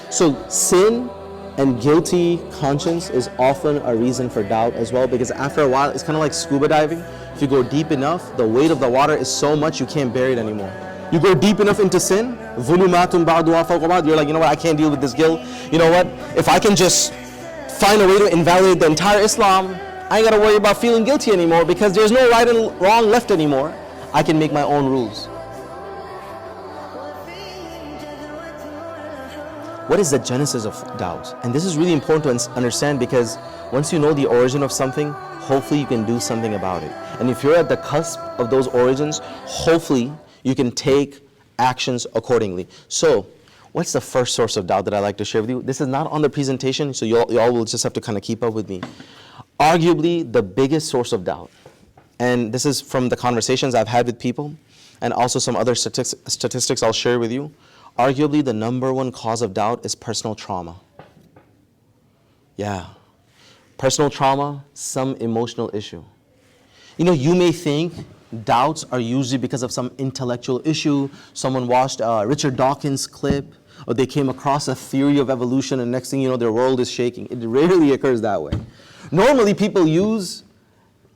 So sin and guilty conscience is often a reason for doubt as well, because after a while, it's kind of like scuba diving. If you go deep enough, the weight of the water is so much you can't bear it anymore. You go deep enough into sin, ظُلُمَاتٌ بَعْضُهَا فَوْقَ بَعْضٍ, you're like, you know what, I can't deal with this guilt. You know what, if I can just find a way to invalidate the entire Islam, I ain't got to worry about feeling guilty anymore, because there's no right and wrong left anymore. I can make my own rules. What is the genesis of doubt? And this is really important to understand, because once you know the origin of something, hopefully you can do something about it. And if you're at the cusp of those origins, hopefully you can take actions accordingly. So, what's the first source of doubt that I like to share with you? This is not on the presentation, so y'all will just have to kind of keep up with me. Arguably, the biggest source of doubt, and this is from the conversations I've had with people, and also some other statistics I'll share with you. Arguably, the number one cause of doubt is personal trauma. Yeah. Personal trauma, some emotional issue. You know, you may think doubts are usually because of some intellectual issue. Someone watched a Richard Dawkins clip, or they came across a theory of evolution, and next thing you know, their world is shaking. It rarely occurs that way. Normally, people use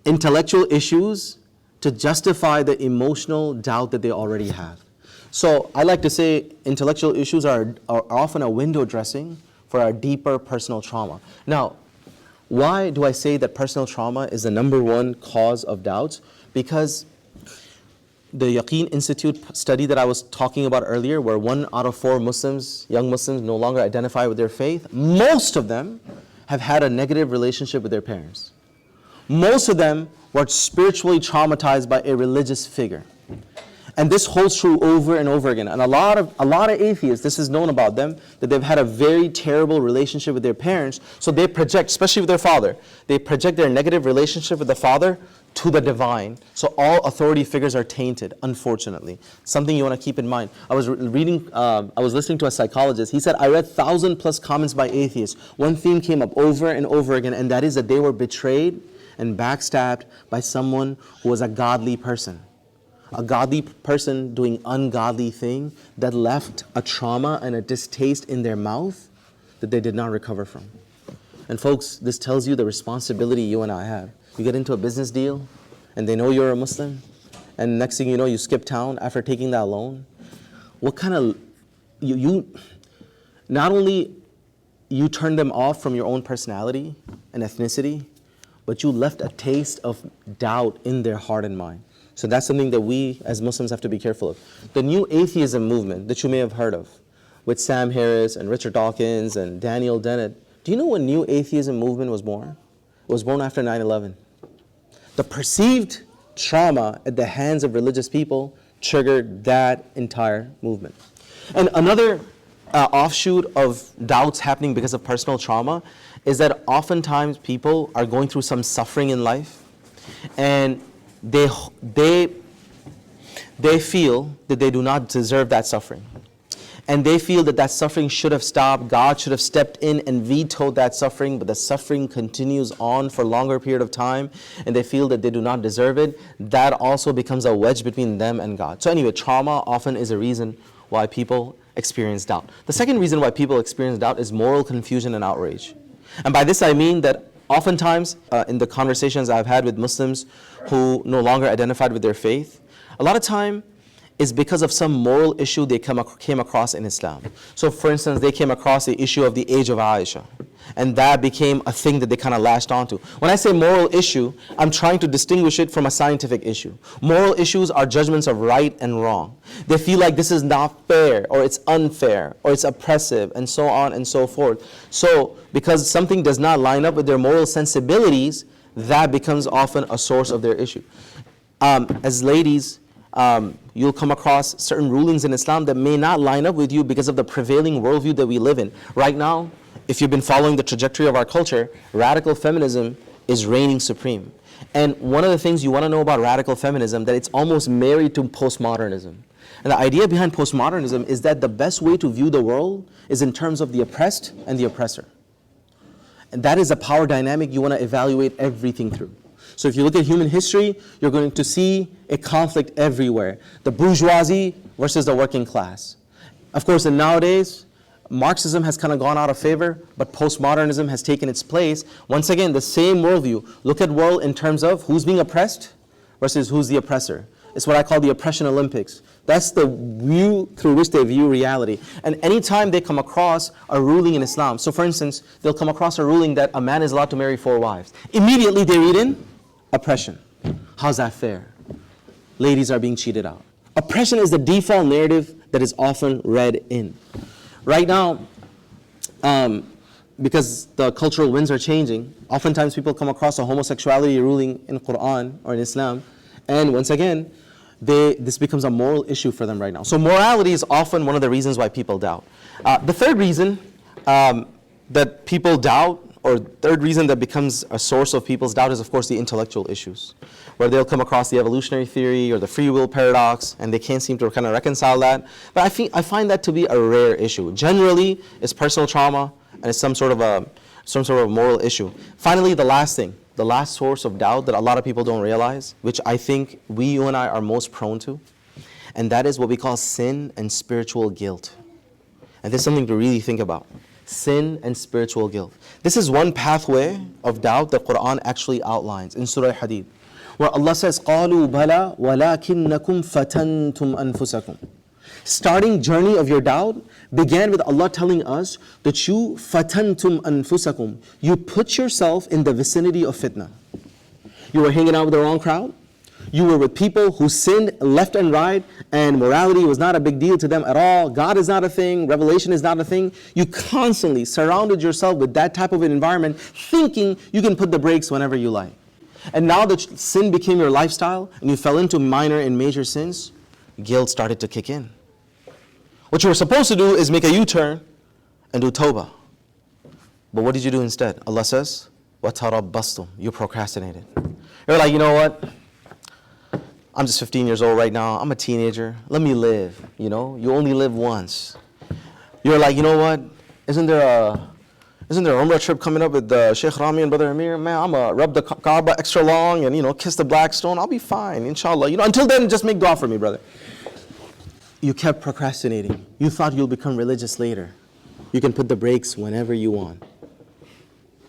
intellectual issues to justify the emotional doubt that they already have. So I like to say intellectual issues are often a window dressing for our deeper personal trauma. Now, why do I say that personal trauma is the number one cause of doubts? Because the Yaqeen Institute study that I was talking about earlier, where 1 out of 4 Muslims, young Muslims, no longer identify with their faith, most of them have had a negative relationship with their parents. Most of them were spiritually traumatized by a religious figure. And this holds true over and over again. And a lot of atheists, this is known about them, that they've had a very terrible relationship with their parents. So they project, especially with their father, they project their negative relationship with the father to the divine. So all authority figures are tainted, unfortunately. Something you want to keep in mind. I was listening to a psychologist. He said, I read 1,000+ comments by atheists. One theme came up over and over again, and that is that they were betrayed and backstabbed by someone who was a godly person. A godly person doing ungodly thing that left a trauma and a distaste in their mouth that they did not recover from. And folks, this tells you the responsibility you and I have. You get into a business deal and they know you're a Muslim, and next thing you know, you skip town after taking that loan. What kind of, you not only you turn them off from your own personality and ethnicity, but you left a taste of doubt in their heart and mind. So that's something that we as Muslims have to be careful of. The new atheism movement that you may have heard of, with Sam Harris and Richard Dawkins and Daniel Dennett, do you know when new atheism movement was born? It was born after 9/11. The perceived trauma at the hands of religious people triggered that entire movement. And another offshoot of doubts happening because of personal trauma is that oftentimes people are going through some suffering in life, and they feel that they do not deserve that suffering. And they feel that that suffering should have stopped. God should have stepped in and vetoed that suffering, but the suffering continues on for a longer period of time, and they feel that they do not deserve it. That also becomes a wedge between them and God. So anyway, trauma often is a reason why people experience doubt. The second reason why people experience doubt is moral confusion and outrage. And by this I mean that oftentimes in the conversations I've had with Muslims who no longer identified with their faith, a lot of time is because of some moral issue they came across in Islam. So for instance, they came across the issue of the age of Aisha, and that became a thing that they kind of latched onto. When I say moral issue, I'm trying to distinguish it from a scientific issue. Moral issues are judgments of right and wrong. They feel like this is not fair, or it's unfair, or it's oppressive, and so on and so forth. So because something does not line up with their moral sensibilities, that becomes often a source of their issue. As ladies, you'll come across certain rulings in Islam that may not line up with you because of the prevailing worldview that we live in. Right now, if you've been following the trajectory of our culture, radical feminism is reigning supreme. And one of the things you want to know about radical feminism, that it's almost married to postmodernism. And the idea behind postmodernism is that the best way to view the world is in terms of the oppressed and the oppressor. And that is a power dynamic you want to evaluate everything through. So if you look at human history, you're going to see a conflict everywhere. The bourgeoisie versus the working class. Of course, and nowadays, Marxism has kind of gone out of favor, but postmodernism has taken its place. Once again, the same worldview. Look at world in terms of who's being oppressed versus who's the oppressor. It's what I call the oppression Olympics. That's the view through which they view reality. And anytime they come across a ruling in Islam, so for instance, they'll come across a ruling that a man is allowed to marry 4 wives. Immediately they read in oppression. How's that fair? Ladies are being cheated out. Oppression is the default narrative that is often read in. Right now, because the cultural winds are changing, oftentimes people come across a homosexuality ruling in Quran or in Islam, and once again, this becomes a moral issue for them right now. So morality is often one of the reasons why people doubt. The third reason that people doubt, or third reason that becomes a source of people's doubt, is of course the intellectual issues, where they'll come across the evolutionary theory or the free will paradox, and they can't seem to kind of reconcile that. But I find that to be a rare issue. Generally, it's personal trauma, and it's some sort of a moral issue. Finally, the last thing, the last source of doubt that a lot of people don't realize, which I think you and I are most prone to, and that is what we call sin and spiritual guilt. And this is something to really think about. Sin and spiritual guilt. This is one pathway of doubt that Quran actually outlines in Surah Hadid, where Allah says, قَالُوا بَلَا وَلَكِنَّكُمْ فَتَنْتُمْ أَنفُسَكُمْ. Starting journey of your doubt began with Allah telling us that you fatantum anfusakum, you put yourself in the vicinity of fitna. You were hanging out with the wrong crowd. You were with people who sinned left and right, and morality was not a big deal to them at all. God is not a thing. Revelation is not a thing. You constantly surrounded yourself with that type of an environment, thinking you can put the brakes whenever you like. And now that sin became your lifestyle, and you fell into minor and major sins, guilt started to kick in. What you were supposed to do is make a U-turn and do tawbah. But what did you do instead? Allah says, وَتَرَبَّصْتُمْ. You procrastinated. You're like, you know what? I'm just 15 years old right now. I'm a teenager. Let me live. You know, you only live once. You're like, you know what? Isn't there a Umrah trip coming up with Sheikh Rami and Brother Amir? Man, I'm going to rub the Kaaba extra long and, kiss the black stone. I'll be fine, inshallah. Until then, just make dua for me, brother. You kept procrastinating. You thought you'll become religious later. You can put the brakes whenever you want.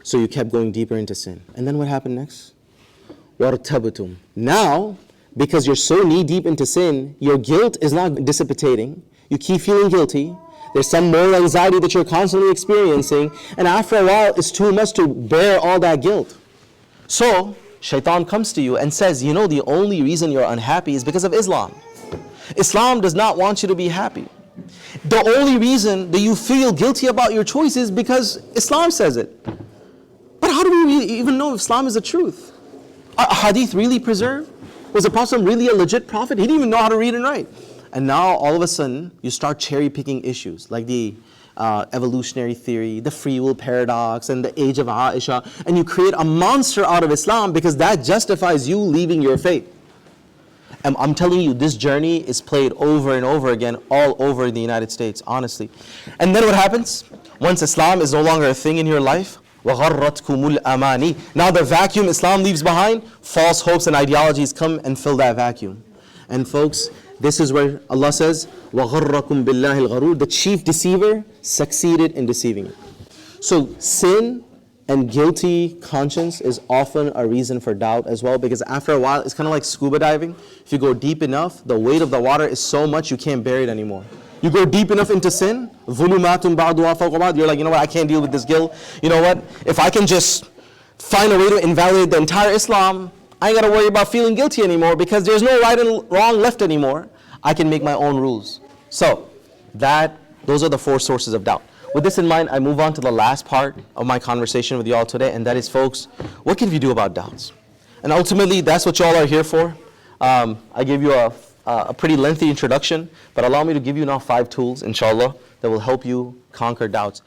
So you kept going deeper into sin. And then what happened next? وَارْتَبْتُمْ. Now, because you're so knee-deep into sin, your guilt is not dissipating. You keep feeling guilty. There's some moral anxiety that you're constantly experiencing. And after a while, it's too much to bear all that guilt. So, shaitan comes to you and says, the only reason you're unhappy is because of Islam. Islam does not want you to be happy. The only reason that you feel guilty about your choice is because Islam says it. But how do we even know if Islam is the truth? Are hadith really preserved? Was the Prophet really a legit prophet? He didn't even know how to read and write. And now all of a sudden, you start cherry picking issues like the evolutionary theory, the free will paradox, and the age of Aisha, and you create a monster out of Islam because that justifies you leaving your faith. And I'm telling you, this journey is played over and over again all over the United States, honestly. And then what happens? Once Islam is no longer a thing in your life, وَغَرَّتْكُمُ الْأَمَانِي. Now the vacuum Islam leaves behind, false hopes and ideologies come and fill that vacuum. And folks, this is where Allah says, وَغَرَّكُمْ بِاللَّهِ الْغَرُورِ. The chief deceiver succeeded in deceiving you. So sin and guilty conscience is often a reason for doubt as well, because after a while, it's kind of like scuba diving. If you go deep enough, the weight of the water is so much you can't bear it anymore. You go deep enough into sin, ظُلُمَاتٌ بَعْضُهَا فَوْقَ بَعْضٍ. You're like, you know what, I can't deal with this guilt. You know what, if I can just find a way to invalidate the entire Islam, I ain't got to worry about feeling guilty anymore because there's no right and wrong left anymore. I can make my own rules. So, those are the 4 sources of doubt. With this in mind, I move on to the last part of my conversation with you all today, and that is, folks, what can we do about doubts? And ultimately, that's what you all are here for. I gave you a pretty lengthy introduction, but allow me to give you now 5 tools, inshallah, that will help you conquer doubts.